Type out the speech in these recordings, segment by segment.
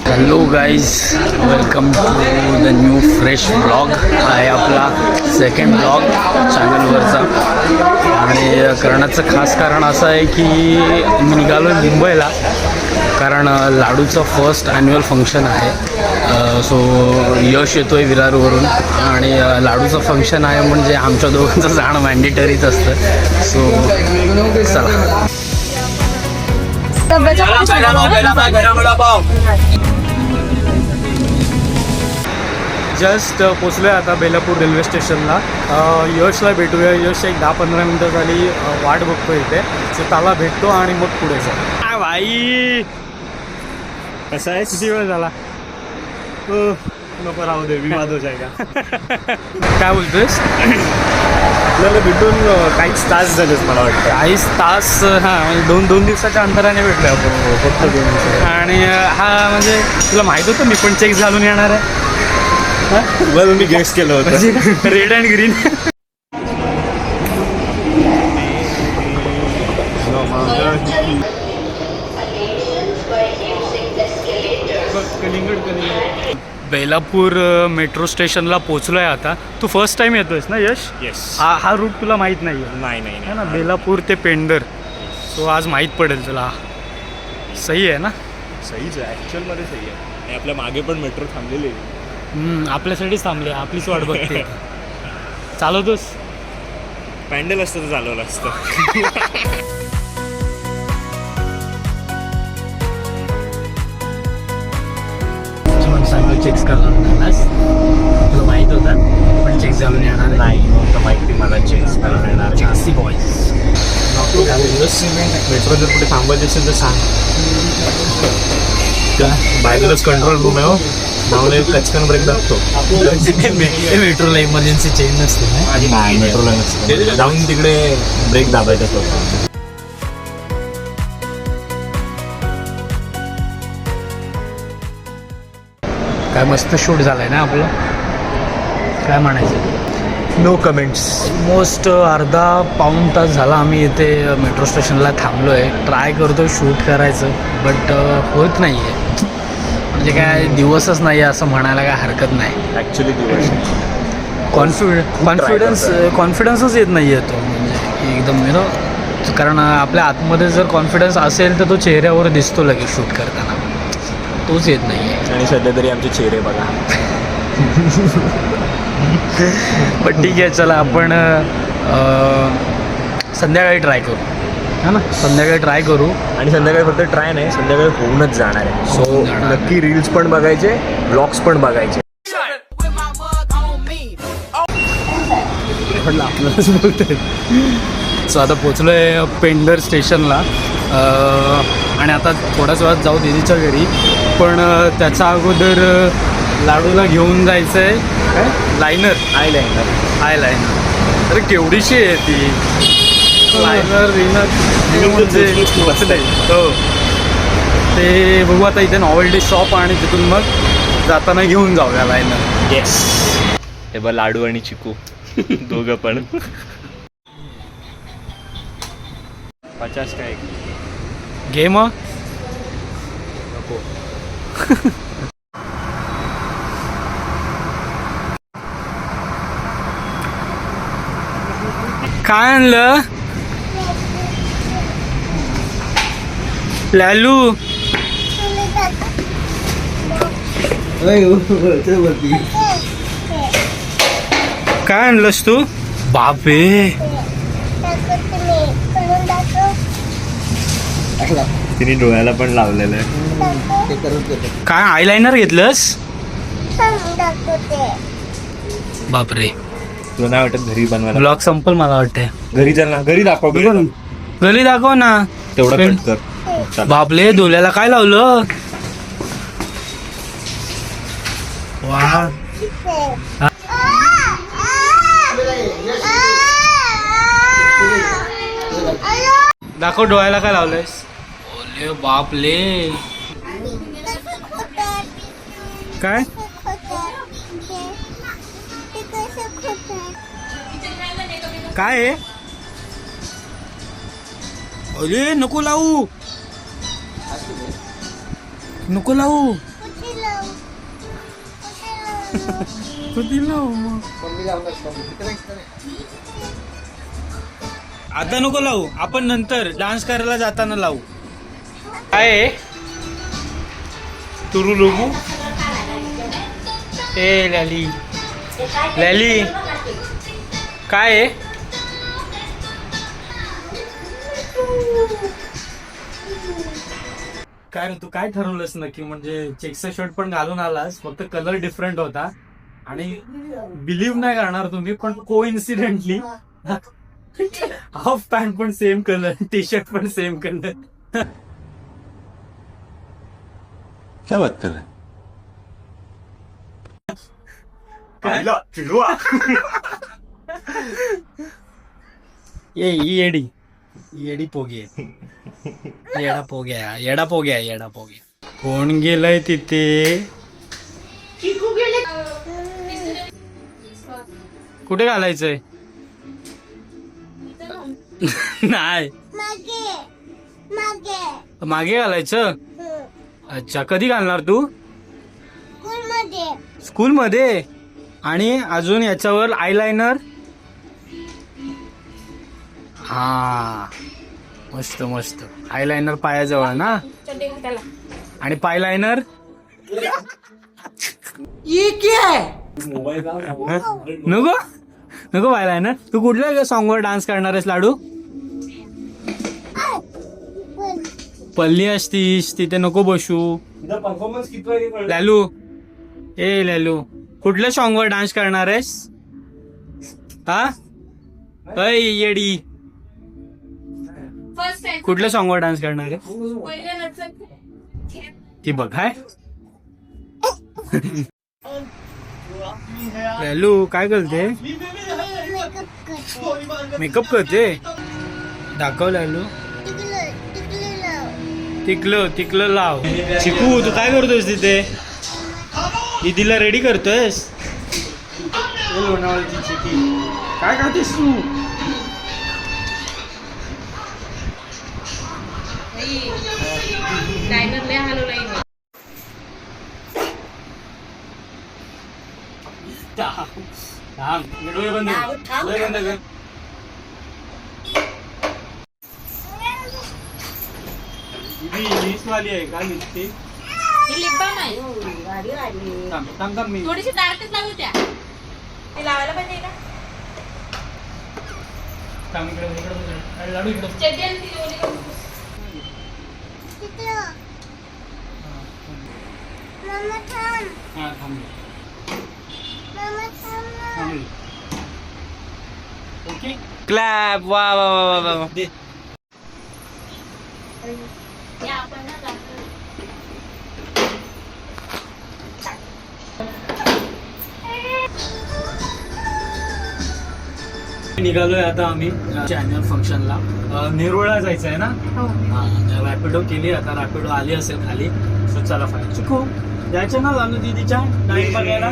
Hello guys, welcome to the new fresh blog. आहे आपला second blog चॅनलवरचा. आणि करण्याचं खास कारण असं आहे की मी निघालो आहे मुंबईला, कारण लाडूचं फर्स्ट ॲन्युअल फंक्शन आहे. सो यश येतो आहे विरारवरून आणि लाडूचं फंक्शन आहे म्हणजे आमच्या दोघांचं जाणं मॅन्डेटरीच असतं. सो चला. जस्ट पोचलो आहे आता बेलापूर रेल्वे स्टेशनला. यशला भेटूया. यश एक 10-15 मिनटं झाली वाट बघतो इथे. सो त्याला भेटतो आणि मग पुढे जाऊ. काय भाई, कसा आहे? किती वेळ झाला? नको राहू दे, विवाद हो जाएगा. काय बोलतोयस? आपल्याला भेटून काहीच तास झालेच मला वाटतं. काहीच तास. हां, म्हणजे दोन दिवसाच्या अंतराने भेटलो आपण. फक्त 2 दिवस. आणि हा म्हणजे तुला माहीत होतं मी पण चेक घालून येणार आहे. बरं, मी गेस केलं होतं. Red and green. Belapur metro स्टेशनला पोचलो आहे आता. तू फर्स्ट टाइम येतोयस ना यश? येस. हा रूट तुला माहीत नाही आहे? नाही है ना, बेलापूर ते पेंडर. सो आज माहीत पडेल तुला. सही आहे ना? सहीच आहे, ॲक्च्युअलमध्ये सही आहे. आणि आपल्या मागे पण मेट्रो थांबलेली आहे. आपल्यासाठीच थांबले, आपलीच वाट बघते. चालवतोस? पॅन्डल असतं तर चालवलं असतं. चांगलं चेक्स करणार तुला माहीत होता पण चेक घालून येणार नाही नव्हतं माहिती मला. चेंज करून येणार. चेक्सी बॉईज. मेट्रो जर कुठे थांबायची असेल तर सांग. बाहेरच कंट्रोल रूम आहे हो. नावले कचकन ब्रेक दाखतो. मेट्रोला इमर्जन्सी चेंज नसते. नाही, मेट्रोला नसते. जाऊन तिकडे ब्रेक दाबायचा असतो. काय मस्त शूट झालाय ना आपलं. काय म्हणायचं? No comments. ऑलमोस्ट अर्धा-पाऊण तास झाला आम्ही इथे मेट्रो स्टेशनला थांबलो आहे. ट्राय करतो शूट करायचं बट होत नाही आहे. म्हणजे काय दिवसच नाही आहे असं म्हणायला काय हरकत नाही. ॲक्च्युली दिवस कॉन्फिडन्सच येत नाही आहे तो. म्हणजे एकदम कारण आपल्या आतमध्ये जर कॉन्फिडन्स असेल तर तो चेहऱ्यावर दिसतो लगेच शूट करताना. तोच येत नाही आहे. आणि सध्या तरी आमचे चेहरे बघा. पण ठीक आहे, चला आपण संध्याकाळी ट्राय करू. है ना, संध्याकाळी ट्राय करू. आणि संध्याकाळी फक्त ट्राय नाही, संध्याकाळी होऊनच जाणार आहे. सो नक्की रील्स पण बघायचे, ब्लॉग्स पण बघायचे. आपल्यालाच बोलतोय. सो आता पोचलो आहे पेंडर स्टेशनला. आणि आता थोड्याच वेळात जाऊ दीदीच्या घरी. पण त्याच्या अगोदर लाडूला घेऊन जायचं आहे. काय लायनर? I liner. अरे केवढीशी आहे ती लायनर विनर म्हणजे हो. ते बघू आता. इथे नॉवेल्टी शॉप आणि तिथून मग जाताना घेऊन जाऊया लायनर. येस. हे बघ, लाडू आणि चिकू दोघं पण. 50 काय घे मग. नको. काय आणलं लालू? काय आणलंस तू? बापे, तिने डोळ्याला पण लावलेलं आहे. काय आयलाइनर घेतलंस? बापरे, तुला नाही वाटत घरी बनवायला? ब्लॉग संपल मला वाटतंय. घरी चल ना, घरी दाखव. गली दाखव ना. तेवढं कट कर. बापले, डोल्याला काय लावलं? वा, दाखव डोळ्याला काय लावलंयस? ओले बापले. काय काय आहे? अरे नको लावू, नको लावू. कधी लावू मग? आता नको लावू, आपण नंतर डान्स करायला जाताना लावू. काय आहे? तुरू लोगू ए लॅली, लॅली काय आहे? काय रे तू काय ठरवलंस नक्की? म्हणजे चेक्सचा शर्ट पण घालून आलास, फक्त कलर डिफरंट होता आणि बिलीव्ह नाही करणार तुम्ही, पण को इन्सिडेंटली हाफ पॅन्ट पण सेम कलर, टी शर्ट पण सेम कलर. क्या बात कर रहे हैं? ये येडी येडी पोगी आहे. येडा पोग्या, येडा पोग्या, येडा पोग्या. कोण गेलंय तिथे? कुठे घालायचंय? नाही मागे घालायचं. अच्छा, कधी घालणार तू? स्कूल मध्ये. आणि अजून याच्यावर आयलाइनर. हा मस्त मस्त. आयलाइनर पायाजवळ ना, आणि पायलाइनर. नको नको पायलाइनर. तू कुठल्या सॉंग वर डान्स करणार आहेस लाडू? पल्ली असतीस तिथे, नको बसू. लॅलू ए लॅलू, कुठल्या सॉंग वर डान्स करणार आहेस? हा अय येडी, कुठल्या सॉंग वर डान्स करणार आहे? ती बघ हाय. लॅलू काय करते? मेकअप करते. दाखव लॅलू. तिकलं तिकलं लाव. चिकू तू काय करतोयस तिथे? दीदीला रेडी करतोयस? लोणावळ्याची चिकी काय खातेस तू? डोळे बंद कर, डोळे बंद कर. वाली आहे का लिपस्टिक? थांब थांब मी थोडीशी डार्कच लागू त्या. ते लावायला पाहिजे का? थांब इकडे इकडे लाडू इकडे. चड्डी आणि ती ओली करून. हा थांब. Okay clap. वा वा वा वा वा. दे. या आपण ना जातो. निघालोय आता आम्ही अॅन्युअल फंक्शनला. नेरुळला जायचं आहे ना. हा रॅपिडो केली, आता रॅपिडो आली असेल खाली. सो चला फाय चिकू जायचं ना लालू दीदीच्या डान्स बघायला.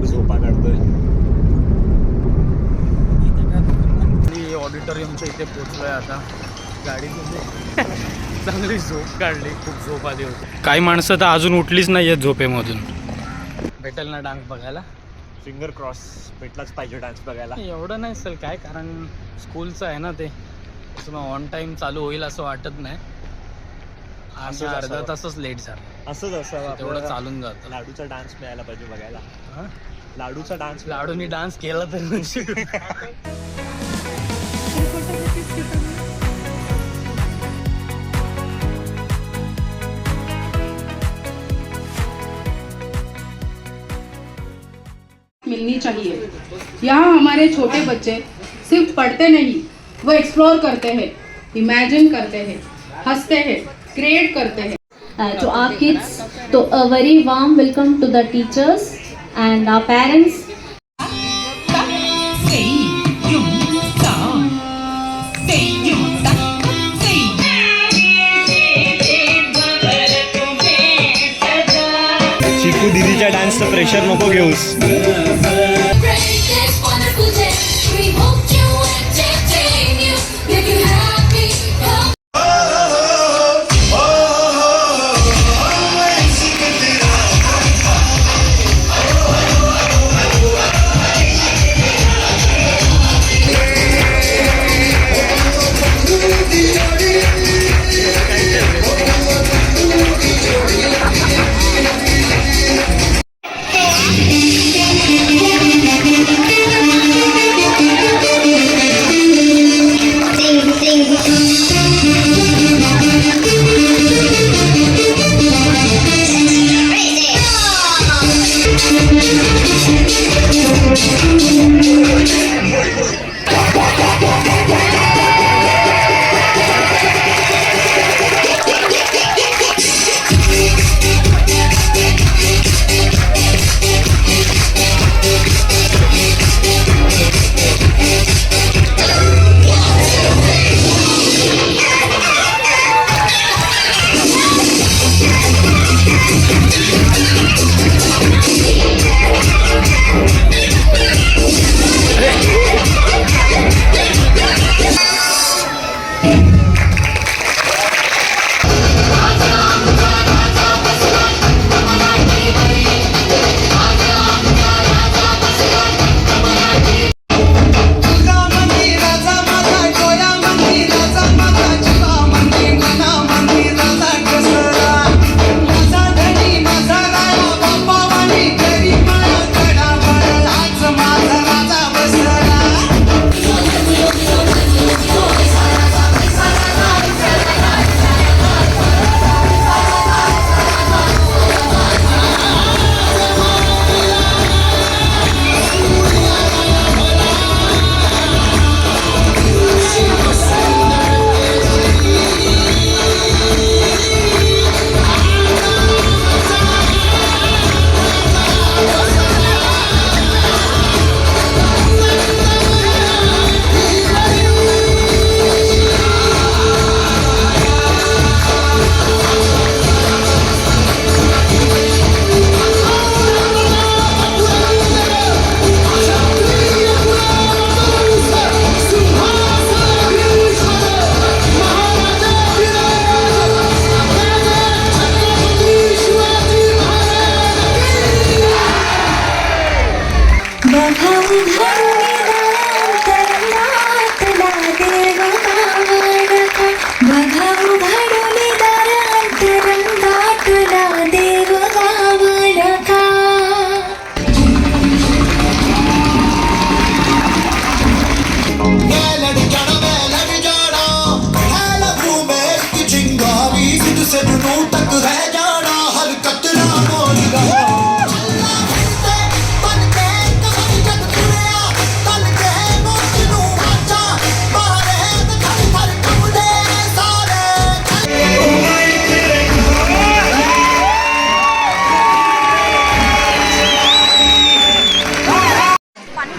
झोपा काढतोय. ऑडिटोरियमच्या इथे पोहोचलोय आता. गाडी चांगली झोप काढली, खूप झोप आली होती. काही माणसं तर अजून उठलीच नाही आहेत झोपेमधून. भेटेल ना डान्स बघायला? फिंगर क्रॉस, भेटलाच पाहिजे डान्स बघायला. एवढं नाही असेल काय, कारण स्कूलचं आहे ना ते, ऑन टाइम चालू होईल असं वाटत नाही. आज अर्धा तासच लेट झाला. असंच असावं, तेवढं चालून जातं. लाडूचा डान्स मिळायला पाहिजे बघायला. हा? लाडूचा डान्स. लाडूनी डान्स केला तर मिलनी चाहिए। यहाँ हमारे छोटे बच्चे सिर्फ पढ़ते नहीं, वो एक्सप्लोर करते हैं, इमेजिन करते हैं, हंसते हैं, क्रिएट करते हैं। To our kids, so a very warm welcome to the teachers and our parents. या डान्सचं प्रेशर नको घेऊस. This wonderful day, we hope to entertain you, make you happy.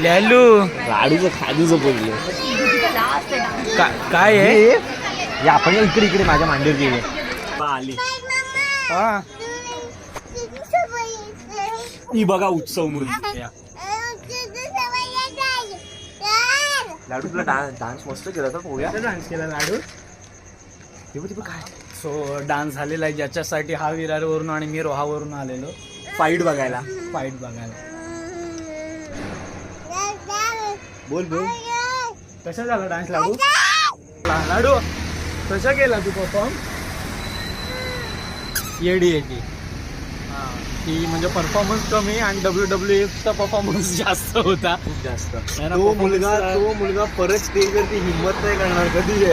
लॅलू लाडूचं खादूचं बोलले. काय आहे या आपण इकडे इकडे माझ्या मांडीवर गेले आली. हा ही बघा उत्सव म्हणून. लाडू तुला डान्स मस्त केला तर पोळ्या डान्स केला लाडू. काय सो डान्स झालेला आहे ज्याच्यासाठी हा विरारवरून आणि मी रोहावरून आलेलो फाईट बघायला. बोल बोल कसा झाला डान्स लाडू? लाडू कसा केला तू परफॉर्म? येडी आहे ती. ती म्हणजे परफॉर्मन्स कमी आणि WWFचा परफॉर्मन्स जास्त होता. खूप जास्त. तो मुलगा परत स्टेजवरती हिंमत नाही करणार कधी.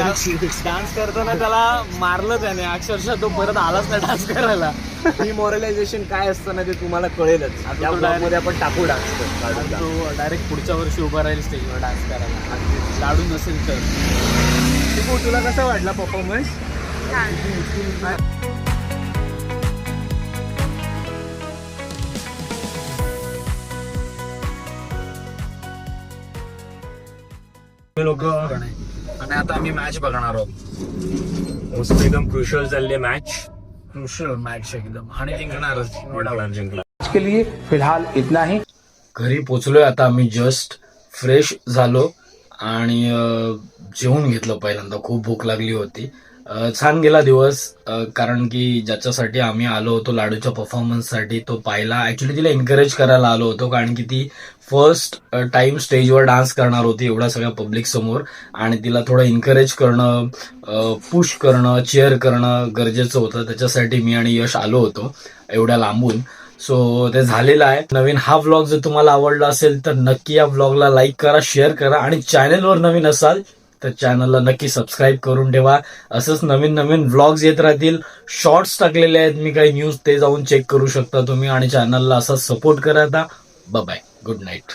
डान्स करताना त्याला मारलं त्याने अक्षरशः. तो परत आलाच नाही डान्स करायला. डिमॉरलायझेशन काय असतं ना ते तुम्हाला कळेलच. त्या ब्लॉगमध्ये आपण टाकू डान्स. तो डायरेक्ट पुढच्या वर्षी उभा राहील स्टेजवर डान्स करायला. लाडू नसेल तर. तुला कसा वाटला परफॉर्मन्स? लोक आणि आता आम्ही मॅच बघणार आहोत. मस्त एकदम क्रुशियल चालली मॅच. क्रुशियल मॅच एकदम आणि जिंकणारच. जिंकला के लिए फिलहाल इतना ही। घरी पोचलोय आता आम्ही, जस्ट फ्रेश झालो आणि जेवून घेतलं पहिल्यांदा. खूप भूक लागली होती. छान गेला दिवस, कारण की ज्याच्यासाठी आम्ही आलो होतो लाडूच्या परफॉर्मन्ससाठी तो पाहिला. ऍक्च्युली तिला एनकरेज करायला आलो होतो, कारण की ती फर्स्ट टाइम स्टेजवर डान्स करणार होती एवढ्या सगळ्या पब्लिक समोर, आणि तिला थोडं एनकरेज करणं, पुश करणं, चेअर करणं गरजेचं होतं. त्याच्यासाठी मी आणि यश आलो होतो एवढ्या लांबून. सो ते झालेलं आहे. नवीन हा व्लॉग जर तुम्हाला आवडला असेल तर नक्की या व्लॉगला लाईक करा, शेअर करा, आणि चॅनलवर नवीन असाल तर चॅनलला नक्की सबस्क्राईब करून ठेवा. असंच नवीन नवीन व्लॉग्स येत राहतील. शॉर्ट्स टाकलेले आहेत मी काही न्यूज, ते जाऊन चेक करू शकता तुम्ही, आणि चॅनलला असाच सपोर्ट करा. आता बाय, गुड नाईट.